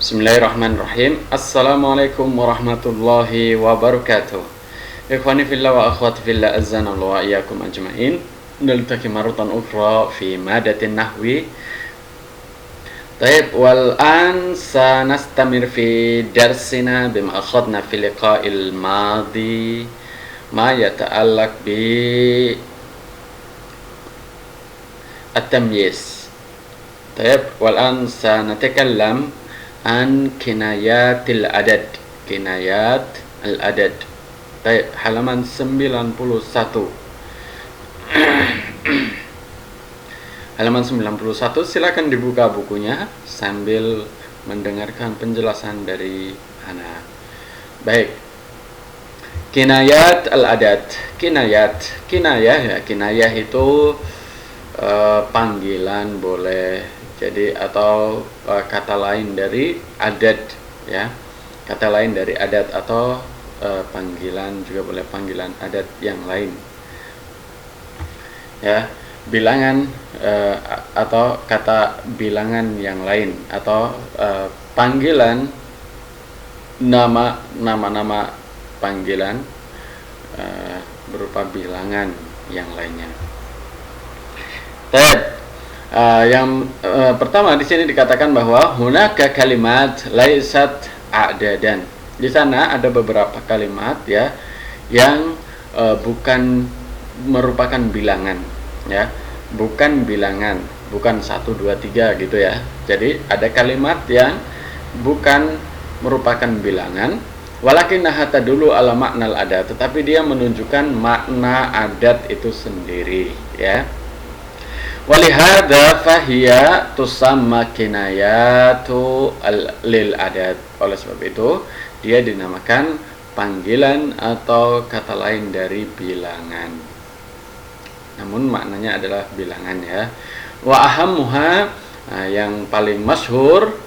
Bismillahirrahmanirrahim. Assalamualaikum warahmatullahi wabarakatuh. Ikhwani fillah wa akhwati fillah, azana Allah wa iyyakum ajma'in. Naltaqi maratan ukhra fi madatin nahwi. Taib, wal an sanastamir fi darsina bima akhadna fi liqa'il madi ma yata'allaq bi at-tamyiz. Taib, wal an sanatakallam an kinayatil adad, kinayat al-adad. Baik, halaman 91. Halaman 91, silakan dibuka bukunya sambil mendengarkan penjelasan dari ana. Baik. Kinayat al-adad. Kinayah ya, kinayah itu panggilan boleh jadi atau kata lain dari adat ya, kata lain dari adat atau panggilan juga boleh, panggilan adat yang lain ya, bilangan atau kata bilangan yang lain atau panggilan nama panggilan berupa bilangan yang lainnya. Yang pertama di sini dikatakan bahwa hunaka kalimat laisat a'dadan. Di sana ada beberapa kalimat ya yang bukan merupakan bilangan ya, bukan bilangan, bukan 1 2 3 gitu ya. Jadi ada kalimat yang bukan merupakan bilangan, walakinnaha tadullu ala maknal adat, tetapi dia menunjukkan makna adat itu sendiri ya. Walihada fahiya tusamma kinayatu lil adat. Oleh sebab itu dia dinamakan panggilan atau kata lain dari bilangan, namun maknanya adalah bilangan ya. Wa ahammuha, yang paling masyhur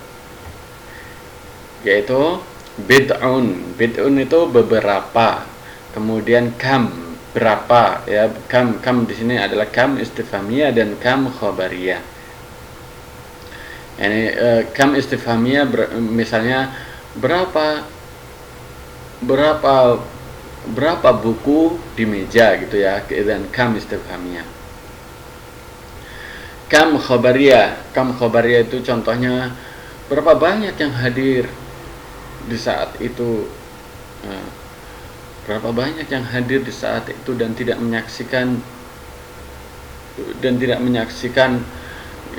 yaitu bid'un. Bid'un itu beberapa, kemudian kam, berapa ya. Kam di sini adalah kam istifhamiyah dan kam khabariyah. Ini kam istifhamiyah misalnya berapa buku di meja gitu ya, dan kam istifhamiyah. Kam khabariyah itu contohnya berapa banyak yang hadir di saat itu, berapa banyak yang hadir di saat itu dan tidak menyaksikan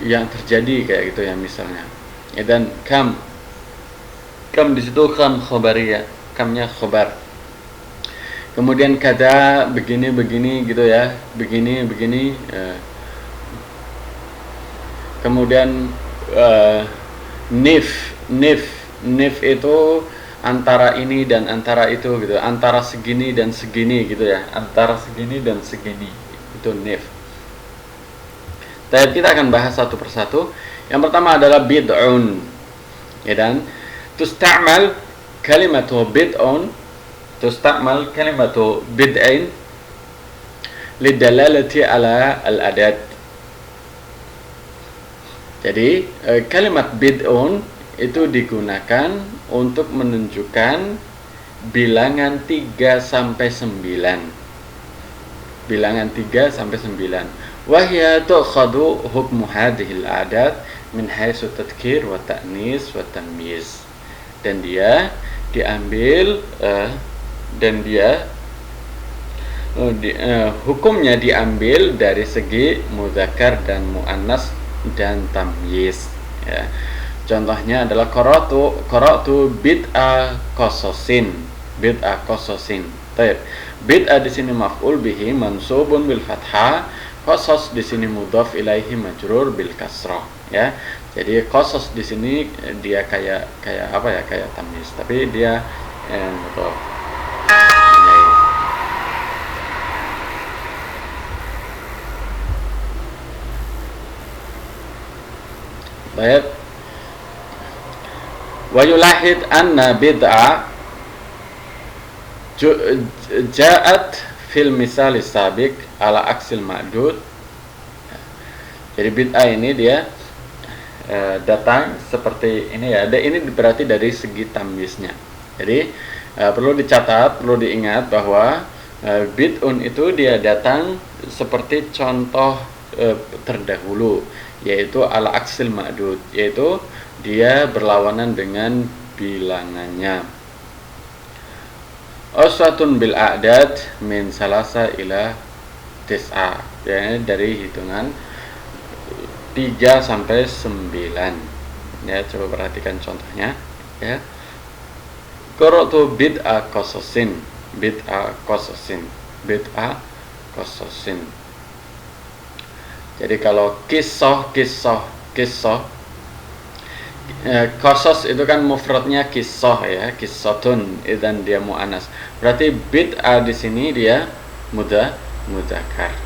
yang terjadi kayak gitu ya misalnya. Dan kam di situ kam khabariyah, kamnya khabar. Kemudian kada begini gitu ya, begini. Kemudian nif itu antara ini dan antara itu gitu, antara segini dan segini gitu ya, antara segini dan segini, itu nif. Tapi kita akan bahas satu persatu. Yang pertama adalah bid'un ya, dan tusta'mal kalimatu bid'ain lidalalati ala al-adad. Jadi kalimat bid'un itu digunakan untuk menunjukkan bilangan 3 sampai 9. Bilangan 3 sampai 9. Wa hiya tu'khadhu hukmu hadhil adat min haitsu tadhkir wa ta'nis wa tamyiz. Dan dia diambil hukumnya diambil dari segi muzakkar dan muannas dan tamyiz ya. Contohnya adalah qara'tu bid'a qasasin. Baik. Bid'a di sini maf'ul bihi mansubun bil fathah, qasas di sini mudhaf ilaihi majrur bil kasrah ya. Jadi qasas di sini dia kayak apa ya? Kayak tamyiz, tapi dia mudhaf. Baik. Wa yulahid anna bid'a ja'at fil misal sabiq ala aksil ma'dud. Jadi bid'ah ini dia datang seperti ini ya. Ini berarti dari segi tamyiznya. Jadi perlu dicatat, perlu diingat bahwa bid'un itu dia datang seperti contoh terdahulu, yaitu ala aksil ma'dud, yaitu dia berlawanan dengan bilangannya. Uswatun bil a'dad min salasa ila tis'a, ya, dari hitungan 3 sampai 9. Ya, coba perhatikan contohnya ya. Qara'tu bid'a qasasin, bid'a qasasin, bid'a qasasin. Jadi kalau kisah qasas itu kan mufradnya kisah ya, qissatun, idzan dia muannas. Berarti bid'a di sini dia mudzakkar.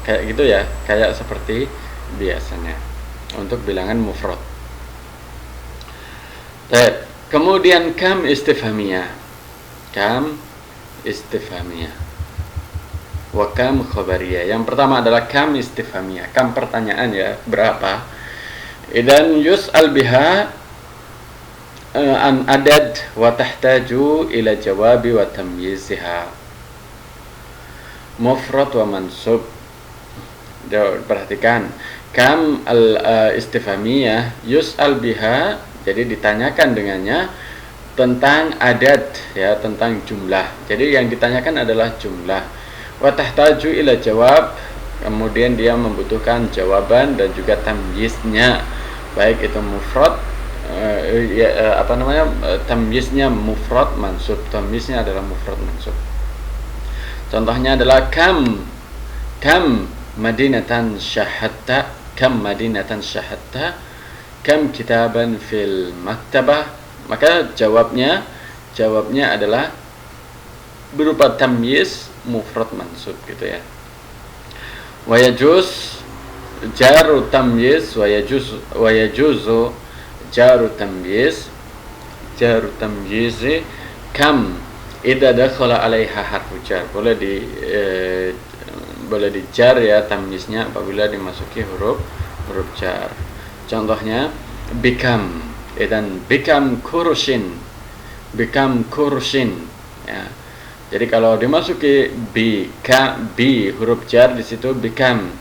Kayak gitu ya, kayak seperti biasanya untuk bilangan mufrad. Kemudian kam istifhamiyah, wa kam khabariyah. Yang pertama adalah kam istifhamiyah, kam pertanyaan ya, berapa. Idan yus'al biha an adad wa tahtaju ila jawabi wa tamyiziha, mufrad wa mansub. Perhatikan, kam al-istifhamiyah yus'al biha, jadi ditanyakan dengannya tentang adad ya, tentang jumlah. Jadi yang ditanyakan adalah jumlah. Wa tahtaju ila jawab, kemudian dia membutuhkan jawaban dan juga tamyiznya, baik itu mufrad tamyiznya mufrad mansub, tamyiznya adalah mufrad mansub. Contohnya adalah kam madinatan syahadta, kam madinatan syahadta, kam kitaban fil maktabah. Maka jawabnya adalah berupa tamyiz mufrad mansub gitu ya. Wa yajuz jaru tamyiz wa yajuzu jaru tamyiz kam idza dakhala alaiha harfu jar. Boleh dijar ya tamyiznya apabila dimasuki huruf jar. Contohnya become, dan become kursin ya. Jadi kalau dimasuki bi huruf jar di situ become,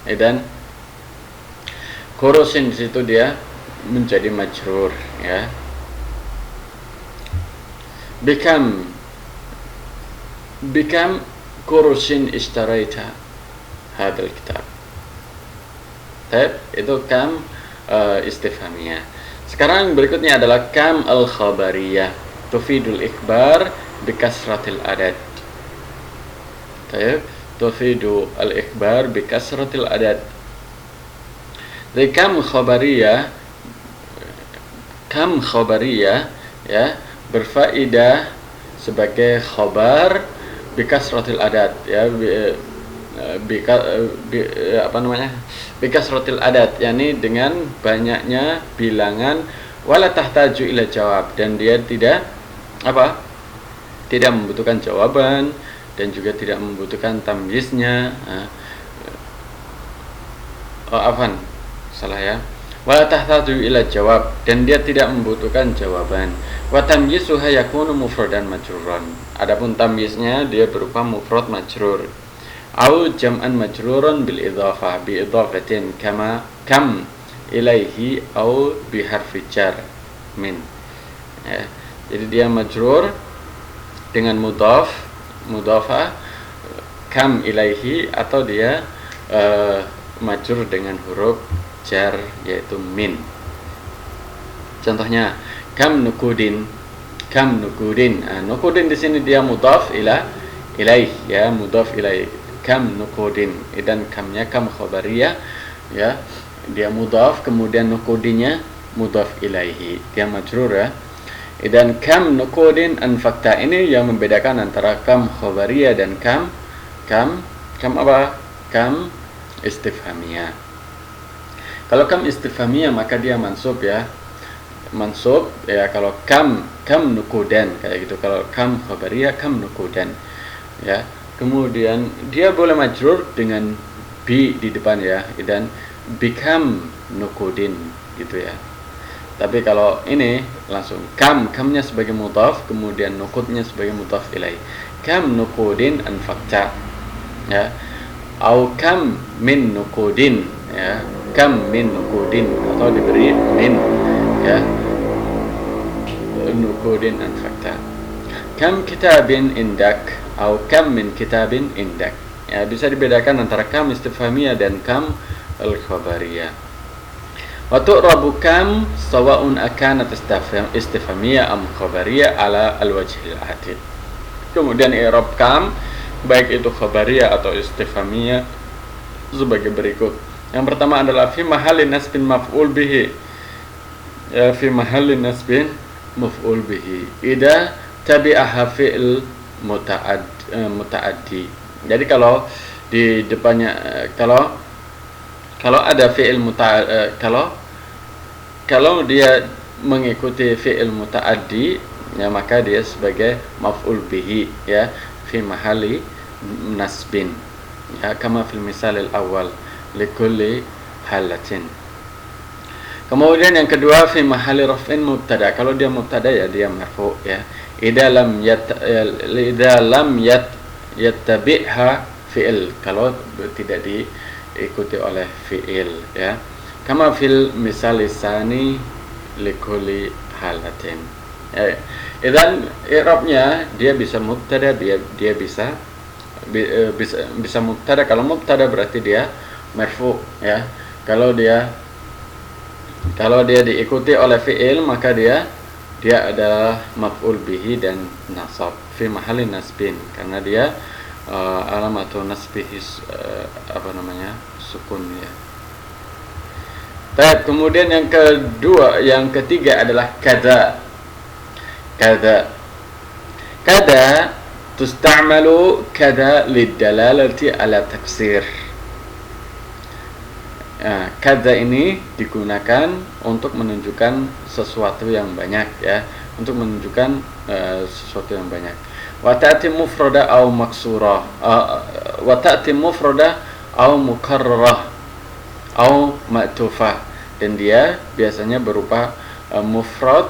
dan kursin di situ dia menjadi majrur ya. Become kursin ishtaraita hadal kitab. Itu kam istifhamiyah. Sekarang berikutnya adalah kam al-khabariyah, tufidul ikhbar bikasratil adad. Tufidu al-ikhbar bikasratil adad. Jadi kam khabariyah ya, berfaedah sebagai khabar bikasratil adad ya, bikasratil adad, yakni dengan banyaknya bilangan, wala tahtaju ila jawab, dan dia tidak membutuhkan jawaban dan juga tidak membutuhkan tamyiznya. Wala tahtaju ila jawab, dan dia tidak membutuhkan jawaban. Wa tamyizuha yakunu mufradan majruran. Adapun tamyiznya dia berupa mufrad majrur. Au jam'an majruran bil idhafah bi idhafatin kama kam ilaihi au bi harfi jar min ya. Jadi dia majrur dengan mudhafah kam ilaihi, atau dia majrur dengan huruf jar yaitu min. Contohnya kam nukudin. Nukudin di sini dia mudhaf ilaih ya, mudhaf ilaih. Kam nukudin, dan kamnya kam khabariyah ya, dia mudhaf, kemudian nukudinya mudhaf ilaihi, dia majrur ya. Dan kam nukudin anfakta, ini yang membedakan antara kam khabariyah dan kam istifhamiyah. Kalau kam istifhamiyah maka dia mansub ya, kalau kam nukudan kayak gitu. Kalau kam khabariyah kam nukudan ya. Kemudian dia boleh majrur dengan bi di depan ya, dan become nukudin gitu ya. Tapi kalau ini langsung kamnya sebagai mudhaf, kemudian nukudnya sebagai mudhaf ilaih. Kam nukudin anfaqta, ya. Au kam min nukudin, ya. Kam min nukudin, atau diberi min, ya. Nukudin anfaqta. Kam kitabin indak, au kam min kitabin indak. Ya, bisa dibedakan antara kam istifhamiyah dan kam al-khabariyah. Wa tu'rabu kam sawa'un akanat istifhamiyah am khabariyah ala al-wajhil ati. Kemudian i'rab kam baik itu khabariyah atau istifhamiyah sebagai berikut. Yang pertama adalah fi mahallin nasbin maf'ul bihi. Ya, fi mahallin nasbin maf'ul bihi. Idza tabi'aha fi'l muta'addi. Jadi kalau di depannya kalau ada fi'il kalau dia mengikuti fi'il muta'addi, ya maka dia sebagai maf'ul bihi, ya, fi mahalli nasbin, ya, kama fil misal al-awwal likulli halatin. Kemudian yang kedua fi mahalli raf'in mubtada. Kalau dia mubtada ya dia marfu', ya. Idza lam yattabi'ha fi'il, kalau tidak diikuti oleh fi'il, ya. Kama fil misal lisani likulli halatin. Idzan i'rabnya dia bisa mubtada, dia bisa mubtada. Kalau mubtada berarti dia marfu, ya. Kalau dia diikuti oleh fi'il maka dia adalah maf'ul bihi dan nasab fi mahalli nasbin, karena dia alamatu nasbihi sukun, ya. Baik, kemudian yang ketiga adalah kada. Kada tusta'malu kada lidalalati ala taksir. Kada ini digunakan untuk menunjukkan sesuatu yang banyak, ya, untuk menunjukkan sesuatu yang banyak. Wa ta'ti mufrada au maksura, wa ta'ti mufrada au mukarrarah au ma'tufah, dan dia biasanya berupa mufrad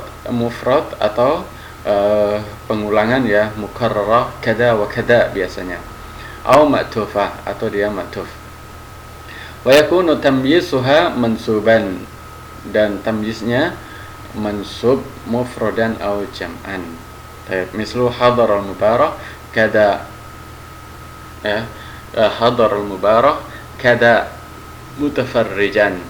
atau pengulangan, ya, mukarrarah kada wa kada biasanya, au ma'tufah atau dia ma'tuf. Wa yakunu tamyizuha mansuban, dan tamyiznya mansub mufradan au jam'an. Mislu hadar al-mubarak kada, ya, hadar al-mubarak kada mutafarrijan.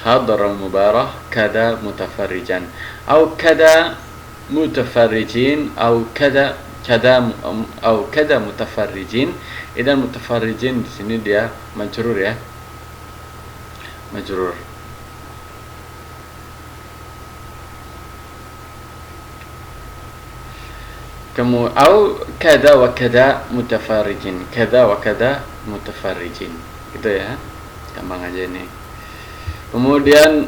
Hadar al-mubarak kada mutafarrijan, au kada mutafarrijin, au kada mutafarrijin. Dan mutafarrijin di sini dia majrur, ya, majrur. Au kada wa kada mutafarrijin, kada wa kada mutafarrijin, gitu, ya, gampang aja ini. Kemudian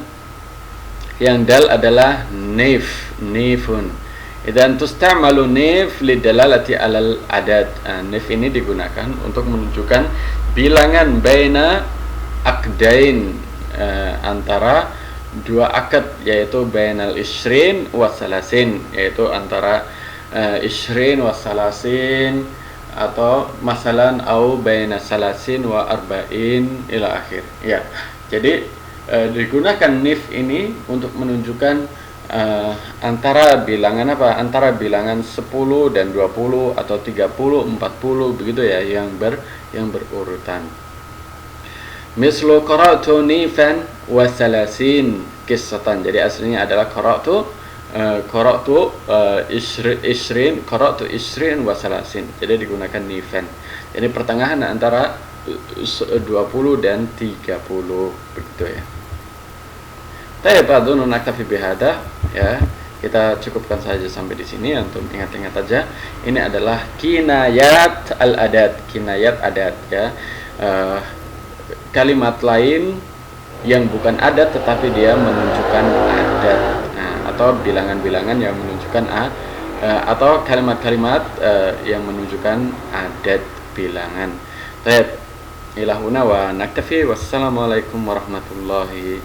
yang dal adalah nifun. Dan tusta'malu nif lidalalati alal adad. Nif ini digunakan untuk menunjukkan bilangan baina akdain, antara dua akad, yaitu bainal isrin wasalasin, yaitu antara isrin wasalasin, atau masalan au baina salasin wa arba'in ila akhir, ya. Jadi digunakan nif ini untuk menunjukkan antara bilangan antara bilangan 10 dan 20 atau 30, 40, begitu, ya, yang berurutan. Mislu qara'tu nifan wa salasin qissatan. Jadi aslinya adalah qara'tu isrin wa salasin. Jadi digunakan nifan. Jadi pertengahan antara 20 dan 30, begitu, ya. Baik, adunu naktafi bihada, ya. Kita cukupkan saja sampai di sini. Untuk ingat-ingat aja, ini adalah kinayat al-adat, kinayat adat, ya. Kalimat lain yang bukan adat tetapi dia menunjukkan adat, atau bilangan-bilangan yang menunjukkan atau kalimat-kalimat yang menunjukkan adat bilangan. Baik. ilahuna wa naktafi. Wassalamualaikum warahmatullahi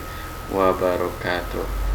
wabarakatuh.